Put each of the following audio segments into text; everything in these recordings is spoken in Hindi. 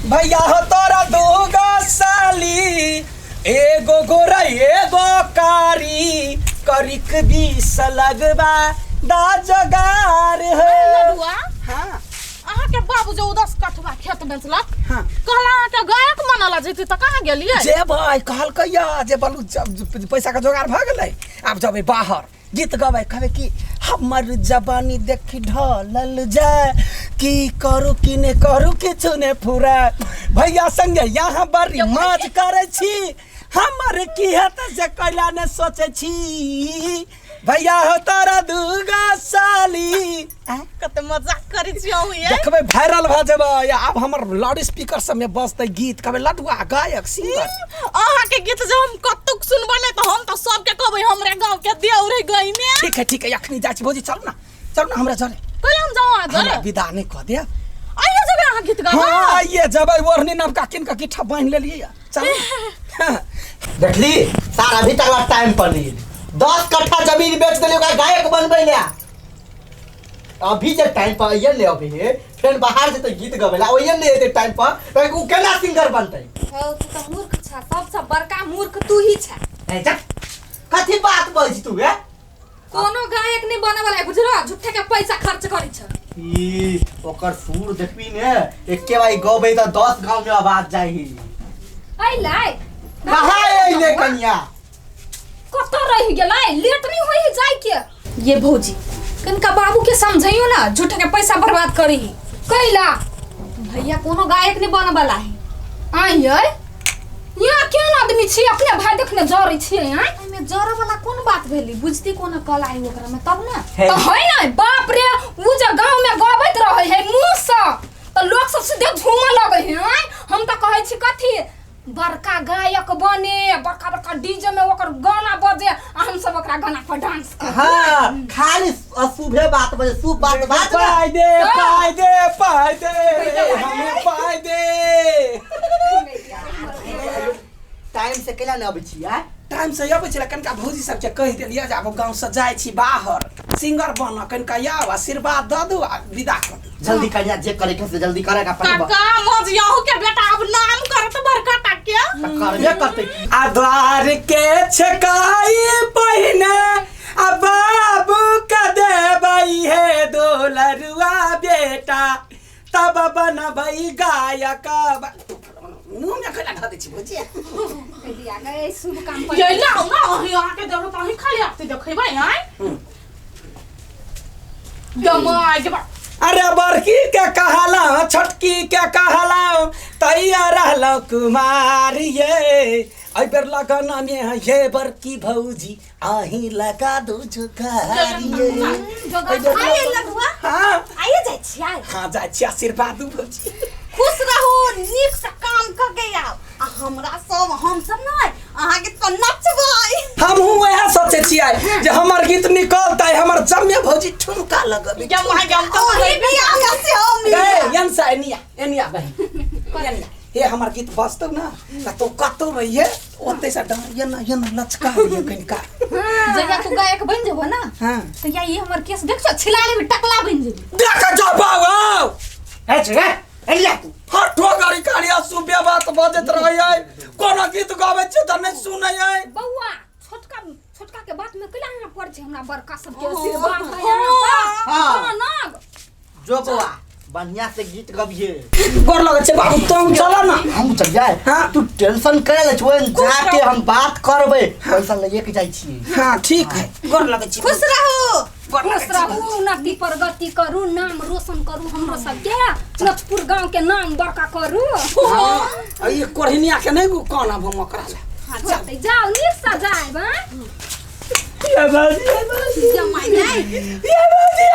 भैया हो तोरा दूगो साली एगो गोरा एगो कारी करिक 20 लगबा दा जगार है। हाँ अहाँ के बाबू जो 10 कठवा खेत बेचलक हाँ कहला अहाँ के गायक मानला जेती त कहां गेलिए जे भाई कहल कहिया जे बलू पैसा का जोगाड़ भ गेलै अब जबे बाहर गीत गबै कहबे कि हमर जवानी देखी ढलल जाए की करू कि ने करू किछु ने फुरा भैया संगे यहाँ बड़ी मौज करे छी हमर की हेत से कैला ने सोचे छी भैया हो तारा दूगा साली कते मजाक करै छियौ ये देखबै वायरल भ जेबै अब हमर लाउड स्पीकर सब में बजतै गीत कहबै लडुआ गायक सिंगर अहाँ के गीत जब हम कतुक सुनबा नै त हम त सब के कहबै हमरे गांव के देउरे गई में ठीक है अखनी जाइ छी भौजी चल ना हमरा चले कहिले हम जाऊ आ घर विदा नै क दे आइए जबे अहाँ गीत गाबा हां आइए जबै ओढ़नी नवका किन का किठा बांध लेलिए चल देखली सारा अभी तक टाइम पर नहीं 10 कट्ठा जमीन बेच देले ओकरा गायक बनबै ले अभी जे टाइम पर ये ले अभी फिर बाहर से तो गीत गवेला ओये ले एते टाइम पर तो उ केना सिंगर बनतै हो तू त मूर्ख छ सबसे बड़का मूर्ख तू ही छ ए जा कथि बात बोल छी तू बे कोनो गायक नहीं बने वाला बुझलो झूठे के पैसा खर्च करै छ ई ओकर सुर देखबी ने एके बारी गबै त 10 गांव में आवाज जाई आई लाई कहां आइले कन्या कत रहि गेलै लेट नहीं होई जाय के ये भौजी कनका बाबू के समझाइयो ना झूठे के पैसा बर्बाद करी कैला भैया कोनो गायक नहीं बने वाला है आइए यहाँ केन आदमी छी अपने भाई देखने जरै छी हैं एमे जरा वाला कोन बात भेली बुझती कोन कल आई ओकरा में तब ना तो है ना बाप रे उ जे गांव में गाबैत रहे है मुंह से तो लोग सब सीधे झूम लगे हैं हम तो कहै छी कथि बड़का गायक बने बड़का डीजे में ओकर गाना बजे हम सब ओकरा गाना पर डांस कर हां खाली अशुभे बात बजे शुभ बात पाई दे हमें पाई दे टाइम से केला न अबै छी आ टाइम से अबै छी कनका भौजी सब के कहि देलिए जे अब गांव से जाय छी बाहर सिंगर बन कनका आव आशीर्वाद द दो विदा कर दो जल्दी करिया जे करे के से जल्दी करेगा अपन काका मज यहू के बेटा अब नाम करत बड़का टाके करबे करते आधार के छकाई पहिने आ बाबू का देबई है $2 बेटा तब बनबई गायक मुंह में खला ध दे छी भौजी दिया गए शुभ काम पर ये लाओ ना यहाँ के देबो त ही खाली आते देखैबै हैं जमाई के अरे बड़की के कहला छोटकी के कहला तैया रहल कुमार ये आई बेर लगन में ये बड़की भौजी आही लगा दो जुगारी ये आइए लगुआ हां आइए जाय छी हां जाय छी आशीर्वाद दू भौजी खुश रहो नीक से काम क के आओ आ हमरा सब हम सब नै अहाँ के तो नचबै हम वह सोचे छियै जे हमर गीत निकलतै हमर जम्मे भौजी ठुमका लगबे जमाई जम तो भी आगा से हम ए यनसा एनिया बहन ये हमर गीत बजतौ ना त तो कतौ रहिए ओते से डरिए ना ये लचका दिए कनिका जगह तू गायक बन जेबो ना हां तो या ये हमर केस देख छ छिलाले में टकला बन जेबी देख जा बाबू ए छे एलिया तू हटो गाड़ी कालिया सुबे बात बजत रहै कोनो गीत गाबै छ त नै सुनै है बौआ छोटका के बात में कला ना पड़ छै हमरा बड़का सब के आशीर्वाद है हां ना जो बौआ बढ़िया से गीत गबिए गोर लगे छै बाबू तुम चला ना हम चल जाए हां तू टेंशन करे ले छोन जाके हम बात करबे पैसा लेके जाई छी हां ठीक है गोर लगे छी खुश रहो उन्नति प्रगति करू नाम रोशन करू हमरो सब के नचपुर गांव के नाम बड़का करू हां ये कोरहिनिया के नै कोना भम करा ले हां चलते जाओ नीक से जाए बा ये बाजी जमाई ये बाजी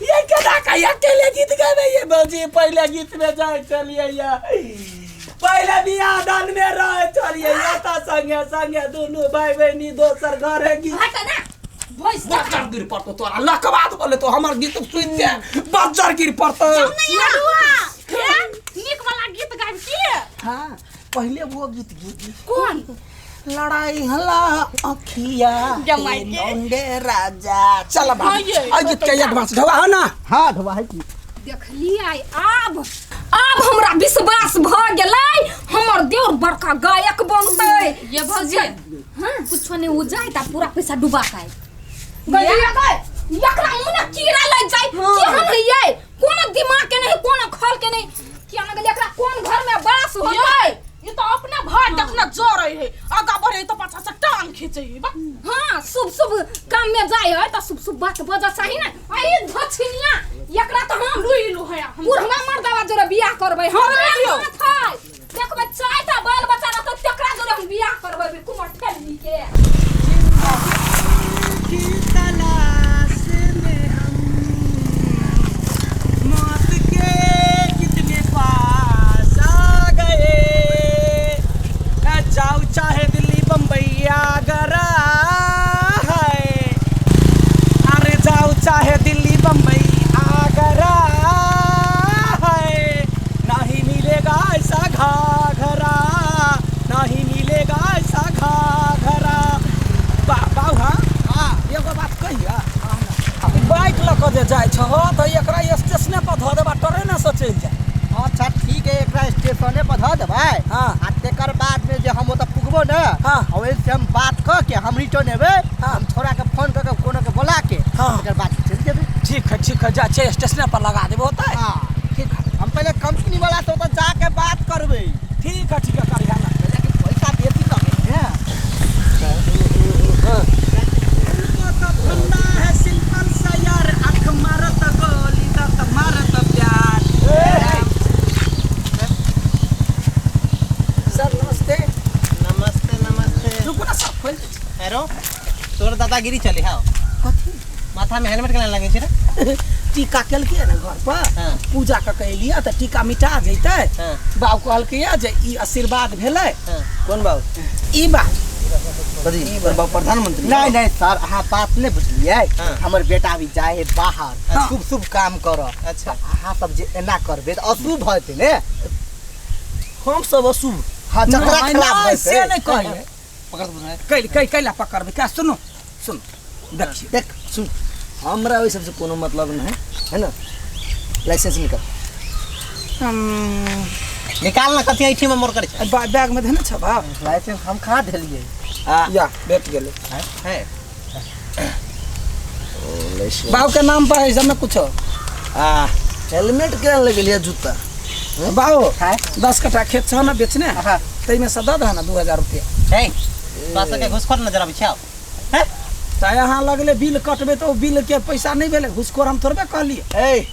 ये केना का अकेले गीत गावे ये बाजी पहले गीत में जाए चलिए या पहले बियाह दान में रहे चलिए याता संगे दोनों भाई बहनी दोसर घर है की हट ना भोइस बच्चर गिर पड़तो तोरा लकबात बोले तो हमर गीत सुन के बच्चर गिर पड़तो लडुआ नीक वाला गीत गाबी की हां पहले वो गीत कौन लड़ाई हला अखिया जमाई के लौंडे राजा चल बा आ गीत के एडवांस ढवा है ना हां ढवा है की देखलिए अब हमरा विश्वास भ गेलै हमर देवर बड़का गायक बनतै। ये भौजी हां कुछ नहीं हो जाए त पूरा पैसा डुबा के गलिया गए एकरा मुने कीड़ा लग जाए केहन है कोनो दिमाग के नहीं कोनो खल के नहीं क्या न गलिया एकरा कोन घर में बास होतै। ये तो अपना भाई देखना जा रही है आगा बढ़े तो पाछा से टांग खींचे बा। हां शुभ शुभ काम में जाए है त शुभ शुभ बात बजा चाहिए ना। आई धछनिया एकरा त हम लुइलु है बुढ़वा मर्दावा जोरे बियाह करबै हम देखबै चाइटा बाल बच्चा रहत तकरा जोरे हम बियाह करबै कुमार ठेली के। की तलाश में हम मौत के कितने पास आ गए। जाओ चाहे दिल्ली बम्बई आगरा है, अरे जाओ चाहे दिल्ली बम्बई आगरा है, नहीं मिलेगा ऐसा घाघरा, नहीं मिलेगा ऐसा घाघरा। बाबा हाँ एगो बात कहिया बाइक लऽ कऽ जे जाइ छहो तऽ एकरा स्टेशने पर धऽ देबा ट्रेन से चलि जाए। अच्छा ठीक है एकरा स्टेशने पर धऽ देबै। हाँ आ तेकर बाद में जे हम ओतऽ पुगबो न हाँ ओहि से हम बात क के हम रिटर्न एबै। हम छोरा के फोन क के कोनो के बोला के हाँ तेकर बाद चलि जेबै। ठीक है जा छै स्टेशने पर लगा देबो होतै। हाँ ठीक है हम पहले कंपनी वाला से ओतऽ जाके बात करबै। ठीक है करिया ना लेकिन पैसा बेसी लगे है। ठंडा है सिंपल सा यार आँख मारत गोली दत मारत प्यार। सर नमस्ते। नमस्ते नमस्ते। रुको ना सर खोल हेरो तोर दादागिरी चले हां कथी माथा में हेलमेट केना लगे छै रे। टीका केलकै ना घर पर हाँ। पूजा क कैलिया त टीका मिटा जैतै। हाँ। बाबू कहलकै जे ई आशीर्वाद भेलै। हां कौन बाबू ई बात बड़ी बाबू प्रधानमंत्री। नहीं नहीं सर अहाँ बात नहीं बुझलिए। हमर बेटा भी जाए बाहर हाँ। शुभ शुभ काम कर। अच्छा अहाँ सब जे एना करबे त अशुभ हेतै ने। हम सब अशुभ। हां चक्रा खराब हेतै से नहीं कहिए पकड़ बुझाए कैला पकड़बे क्या सुनो सुन देखिए देख सुन हमरा ओइ सबसे कोनो मतलब नहीं है ना। लाइसेंस निकाल निकाल ना कथि ऐठी में मोर करे छै। बैग में देना छ बाप लाइसेंस हम कहाँ देलिए। या भेट गेलै है बाबू के नाम पर है जमे कुछ हेलमेट के लगलिए जूता। बाबू है 10 कट्ठा खेत छ ना बेचने तई में से दे दे ना 2000 रुपया। है पास के घुसखोर नजर आबै छै। है त यहाँ लगले बिल कटबे तो बिल के पैसा नहीं भेले घुसखोर हम थोड़बे कहलिए। ए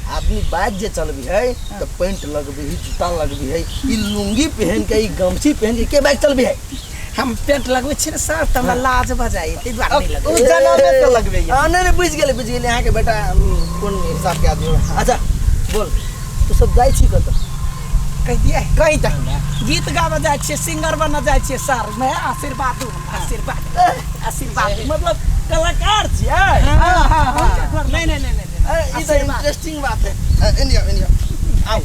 आदमी बाइक जे चलबी है तो पैंट लगबी है जूता लगबी है ई लुंगी पहन के ई गमछी पहन के बाइक चलबी है। हम पेंट लगबे छी सर त हमरा लाज बजाई तै दुआरे नहीं ओ लगबे। जनमे से लगबे हां नहीं बुझ गेले यहाँ के बेटा कोन हिसाब के आदमी। अच्छा बोल तू सब जाई छी कत कह दिए कहीं तक गीत गावे जाय छे सिंगर बन जाय छे सर मैं आशीर्वाद दूं आशीर्वाद मतलब कलाकार छिए। हां नहीं ई तो इंटरेस्टिंग बात है। एनिया आओ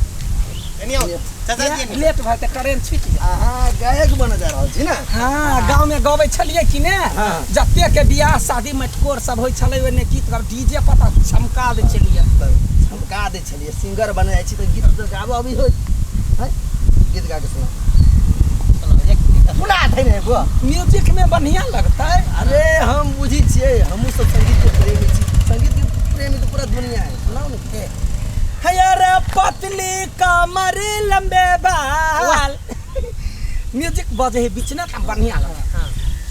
एनिया चाचा जी लेट भाई त ट्रेन छूट गया। हां गायक बन जा रहल छी ना। हां गांव में गबै छलिए कि ने जत्ते के बियाह शादी मटकोर सब होय छलै ओने गीत गाब डीजे पता चमका दे छलिए चमका दे छलिए सिंगर बन जाय छी त गीत तो गाबो अभी होय है गीत गा के सुना एक सुना थे ने गो म्यूजिक में बढ़िया लगता है। अरे हम बुझी छिए हमहु सब संगीत के प्रेमी छी संगीत के प्रेमी तो पूरा दुनिया है। सुनाओ ने हयर पतली कमर लंबे बाल म्यूजिक बजे है बीच ना बढ़िया लगा।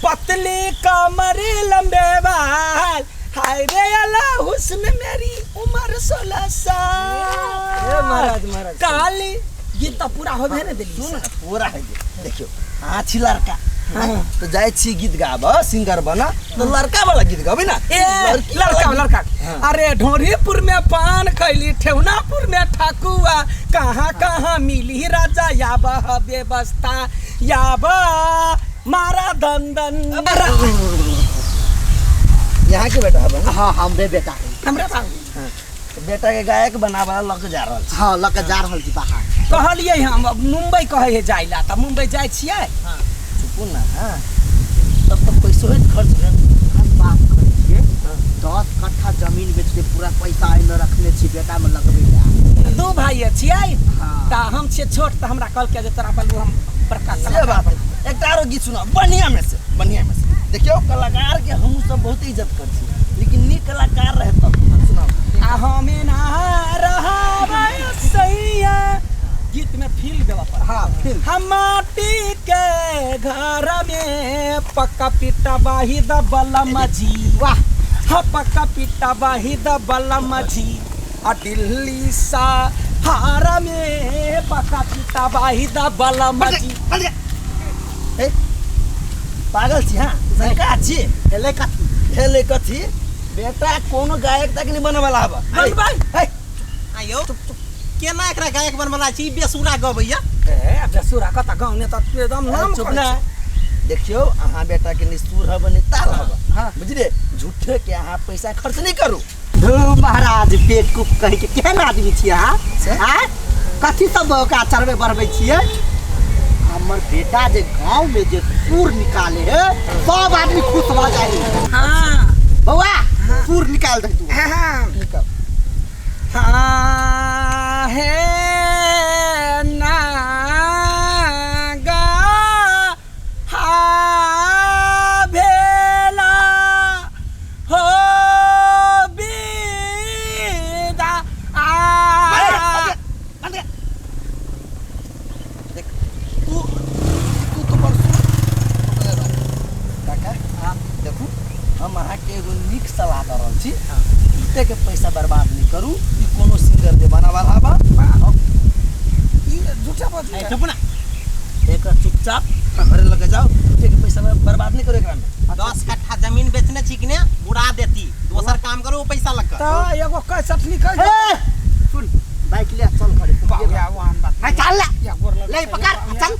पतली कमर लंबे बाल हाय रे अल्लाह हुस्न मेरी उम्र 16 साल। महाराज काली गीत तो पूरा होबे ने देली सुन पूरा है देखियो हाँ छी लड़का तो जाय छी गीत गाब सिंगर बना तो लड़का वाला गीत गाबी ना। लड़का अरे ढोरीपुर में पान खैली ठेवनापुर में ठकुआ कहाँ कहाँ मिली राजा याबा व्यवस्था याबा मारा दंदन। यहाँ के बेटा है। हाँ हमरे बेटा है। हमरा बाबू बेटा के गायक बनावा लग जा रहल छी। हाँ लग जा रहल छी बाहर कहलिए हम अब मुंबई कहे है जाइला त मुंबई जाय छियै। हां चुपू ना। हां तब तो पैसो है खर्च कर हम बात करै छियै 10 कट्ठा जमीन बेच के पूरा पैसा एने रखने छी बेटा में लगबै। दू भाई छियै हाँ। ता हम छियै छोट त हमरा कहल के जे तोरा बलू हम बड़का से बात है। एक तारो गीत सुना बढ़िया में से देखियो कलाकार के हम सब बहुत इज्जत कर छी लेकिन नी कलाकार रहे तब सुनाओ। आ हमें ना रहबै सैया गीत में फील देवा पर। हाँ फिर हम माटी के घर में पक्का पिटा बाही द बलम जी। वाह हा पक्का पिटा बाही द बलम जी। आ दिल्ली सा हार में पक्का पिटा बाही द बलम जी। ए पागल छी। हाँ सरकार छी हेले कथी बेटा कोनो गायक तक नहीं बने वाला हबा। बनबै आयो केना एकरा गायक बनवला छी बेसुरा गबैया। ए बेसुरा कता गाँव ने त एकदम नाम चुप करै ना छै। देखियो अहाँ बेटा के निष्ठुर हब नहीं ताल हब। हाँ। बुझले झूठे के अहाँ पैसा खर्च नहीं करू। धू महाराज बेवकूफ कह के केहन आदमी छी अहाँ? हाँ कथी सब का चरबे बढ़बै छियै? हमर बेटा जे गांव में जे सूर निकाले है सब आदमी खुश भ जाए। हाँ बउआ सूर निकाल दे तू। हाँ निकाल। हाँ है ना गा हा भेला हो बिदा आ देख तू तो परसों काका हाँ देखू हम अहाँ के एगो नीक सलाह दे रहल छी। इते के पैसा बर्बाद नहीं करू। ई कोनो सिंगर दे बना वाला बा। ई झूठा बात ए है। चुप ना एक चुपचाप घरे लगे जाओ। इते के पैसा बर्बाद नहीं करो एकरा में। 10 कट्ठा जमीन बेचने छी कि ने बुड़ा देती दोसर काम करो वो पैसा लग तो एगो कैसेट निकल ए सुन बाइक ले चल घरे। बाबा वहां बात हां चल ले या गोर लग ले पकड़ चल।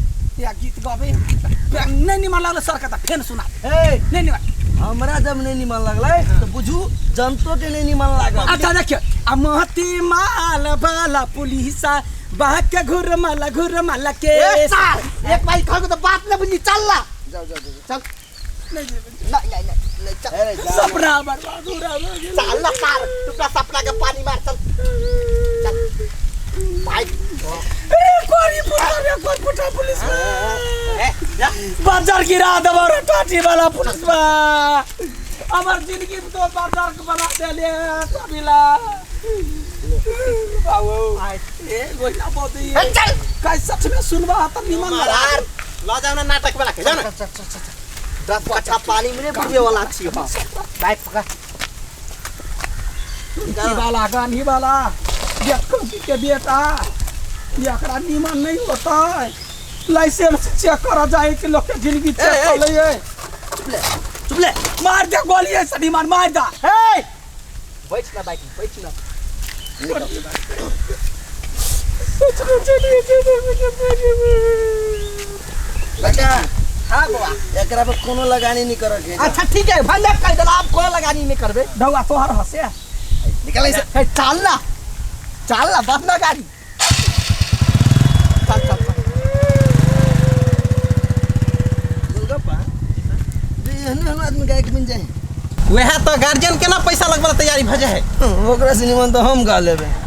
या गीत गाबे नहीं निमन लागल सर कता फेन सुना ए नहीं निमन। हमरा जब नहीं निमन लगलै तो बुझू जनतो के नहीं निमन लागल। अच्छा देखियो आ महती माल वाला पुलिसा बाहक घुरमल के ए सर एक बाइक खड़ तो बात न बुझी चल ला। जाओ चल नहीं चल सपना बर्बाद हो रहा है। चल ना सर टुकड़ा सपना के पानी मार चल चल बाइक कोई पुटा पुलिस ए जा बाजार गिरा दबा रे टाटी वाला पुलिस बा हमर जिंदगी तो बाजार के बना देले कबिला बाबू ए गोइला बोदी चल काय सच में सुनबा त निमन यार ल जाओ ना नाटक वाला के जाओ ना। 10 कट्ठा पानी में बुझे वाला छी। हां बाइक पकड़ की वाला गानी वाला देखो के बेटा एकरा निमन नहीं होता है। लाइसेंस चेक करा जाए कि लोग के जिंदगी चेक कर ले। चुप ले मार दे गोली ऐसा निमन मार दा। ए बैठ ना बाइक बैठ ना। बेटा हाँ बुआ एकरा पे कोनो लगानी नहीं करोगे। अच्छा ठीक है भले कह देला आप कोई लगानी नहीं करबे ढौआ तोहर हसे निकल ऐसे चल ना बस ना गाड़ी चल गोलगप्पा एहन आदमी गायक बन जाए। वह तो गार्जियन केना पैसा लगवा तैयारी भ जाए। ओकरा से निमन तो हम गा लेबे।